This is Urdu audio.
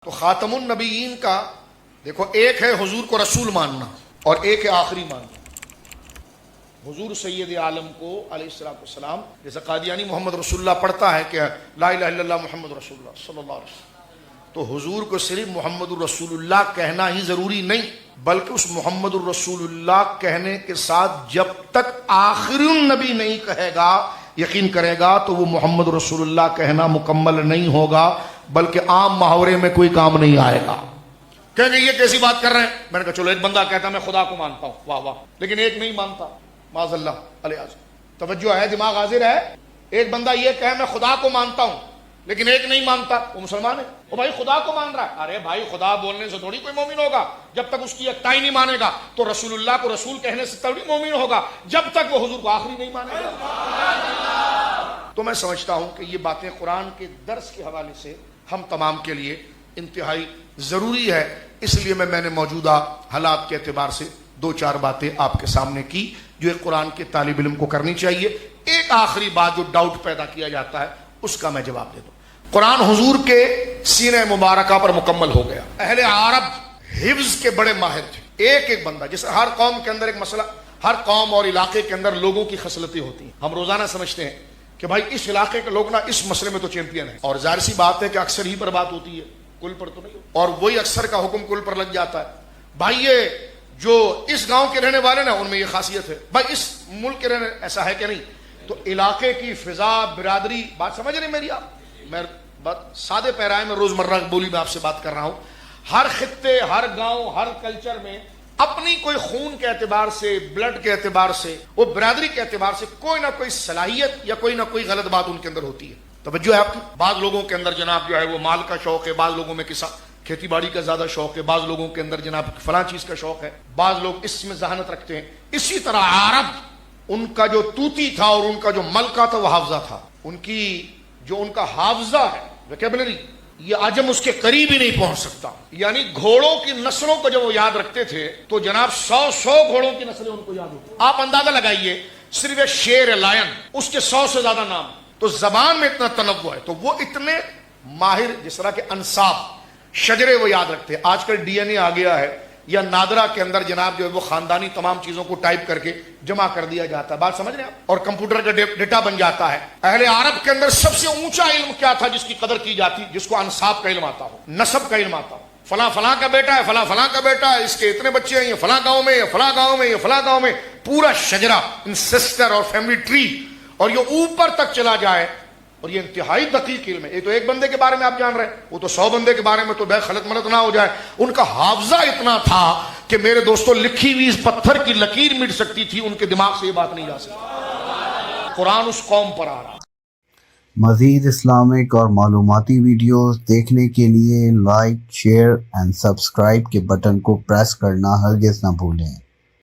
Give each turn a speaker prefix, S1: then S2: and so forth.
S1: تو خاتم النبیین کا دیکھو، ایک ہے حضور کو رسول ماننا اور ایک ہے آخری ماننا۔ حضور سید عالم کو علیہ السلام، جیسے قادیانی محمد رسول اللہ پڑھتا ہے کہ لا الہ الا اللہ محمد رسول اللہ صلی اللہ علیہ وسلم، تو حضور کو صرف محمد الرسول اللہ کہنا ہی ضروری نہیں، بلکہ اس محمد الرسول اللہ کہنے کے ساتھ جب تک آخری النبی نہیں کہے گا، یقین کرے گا، تو وہ محمد رسول اللہ کہنا مکمل نہیں ہوگا، بلکہ عام محاورے میں کوئی کام نہیں آئے گا۔ کہیں گے یہ کیسی بات کر رہے ہیں؟ میں نے کہا چلو، ایک بندہ کہتا میں خدا کو مانتا ہوں، واہ واہ، لیکن ایک نہیں مانتا، معاذ اللہ علیہ اعظم۔ توجہ ہے، دماغ حاضر ہے؟ ایک بندہ یہ کہے میں خدا کو مانتا ہوں لیکن ایک نہیں مانتا، وہ مسلمان ہے؟ وہ بھائی خدا کو مان رہا ہے، ارے بھائی خدا بولنے سے تھوڑی کوئی مومن ہوگا، جب تک اس کی یکتائی نہیں مانے گا، تو رسول اللہ کو رسول کہنے سے تھوڑی مومن ہوگا جب تک وہ حضور کو آخری نہیں مانے گا۔ تو میں سمجھتا ہوں کہ یہ باتیں قرآن کے درس کے حوالے سے ہم تمام کے لیے انتہائی ضروری ہے، اس لیے میں نے موجودہ حالات کے اعتبار سے دو چار باتیں آپ کے سامنے کی جو ایک قرآن کے طالب علم کو کرنی چاہیے۔ ایک آخری بات جو ڈاؤٹ پیدا کیا جاتا ہے اس کا میں جواب دے دوں۔ قرآن حضور کے سینہ مبارکہ پر مکمل ہو گیا۔ اہل عرب حفظ کے بڑے ماہر تھے، ایک ایک بندہ، جیسے ہر قوم کے اندر ایک مسئلہ، ہر قوم اور علاقے کے اندر لوگوں کی خصلتیں ہوتی ہیں۔ ہم روزانہ سمجھتے ہیں کہ بھائی اس علاقے کے لوگ نا اس مسئلے میں تو چیمپئن ہیں، اور ظاہر سی بات ہے کہ اکثر ہی پر بات ہوتی ہے، کل پر تو نہیں، اور وہی اکثر کا حکم کل پر لگ جاتا ہے۔ بھائی یہ جو اس گاؤں کے رہنے والے نا ان میں یہ خاصیت ہے، بھائی اس ملک کے رہنے، ایسا ہے کہ نہیں؟ تو علاقے کی فضا، برادری، بات سمجھ رہے میری آپ؟ میں بات سادے پیرائے میں روزمرہ بولی میں آپ سے بات کر رہا ہوں۔ ہر خطے، ہر گاؤں، ہر کلچر میں اپنی کوئی خون کے اعتبار سے، بلڈ کے اعتبار سے، وہ برادری کے اعتبار سے کوئی نہ کوئی صلاحیت یا کوئی نہ کوئی غلط بات ان کے اندر ہوتی ہے۔ توجہ ہے آپ کی؟ بعض لوگوں کے اندر جناب جو ہے وہ مال کا شوق ہے، بعض لوگوں میں کھیتی باڑی کا زیادہ شوق ہے، بعض لوگوں کے اندر جناب فلاں چیز کا شوق ہے، بعض لوگ اس میں ذہانت رکھتے ہیں۔ اسی طرح عرب، ان کا جو توتی تھا اور ان کا جو ملکہ تھا وہ حافظہ تھا، ان کی جو ان کا حافظہ ہے، ویکیبلری، یہ عجم اس کے قریب ہی نہیں پہنچ سکتا۔ یعنی گھوڑوں کی نسلوں کو جب وہ یاد رکھتے تھے تو جناب 100 گھوڑوں کی نسلیں ان کو یاد ہوتی۔ آپ اندازہ لگائیے، صرف ایک شیر ہے لائن، اس کے 100 سے زیادہ نام، تو زبان میں اتنا تنوع ہے، تو وہ اتنے ماہر، جس طرح کے انصاب، شجرے وہ یاد رکھتے ہیں۔ آج کل ڈی این اے آ گیا ہے، یا نادرا کے اندر جناب جو ہے وہ خاندانی تمام چیزوں کو ٹائپ کر کے جمع کر دیا جاتا ہے، بات سمجھ رہے ہیں آپ؟ اور کمپیوٹر کا ڈیٹا بن جاتا ہے۔ اہل عرب کے اندر سب سے اونچا علم کیا تھا جس کی قدر کی جاتی؟ جس کو انساب کا علم آتا ہو، نسب کا علم آتا ہو، فلاں فلاں کا بیٹا ہے، فلاں فلاں کا بیٹا ہے، اس کے اتنے بچے ہیں، یہ فلاں گاؤں میں، یہ فلاں گاؤں میں، یہ فلاں گاؤں میں، پورا شجرا، انسیسٹر اور فیملی ٹری، اور یہ اوپر تک چلا جائے، اور یہ انتہائی دقیق علم ہے۔ یہ تو ایک بندے کے بارے میں آپ جان رہے ہیں، وہ تو 100 بندے کے بارے میں تو بے خلط ملط نہ ہو جائے۔ ان کا حافظہ اتنا تھا کہ میرے دوستوں لکھی ہوئی اس پتھر کی لکیر مٹ سکتی تھی، ان کے دماغ سے یہ بات نہیں جا سکتی۔ قرآن اس قوم پر آ رہا۔
S2: مزید اسلامک اور معلوماتی ویڈیوز دیکھنے کے لیے لائک، شیئر اینڈ سبسکرائب کے بٹن کو پریس کرنا ہرگز نہ بھولیں۔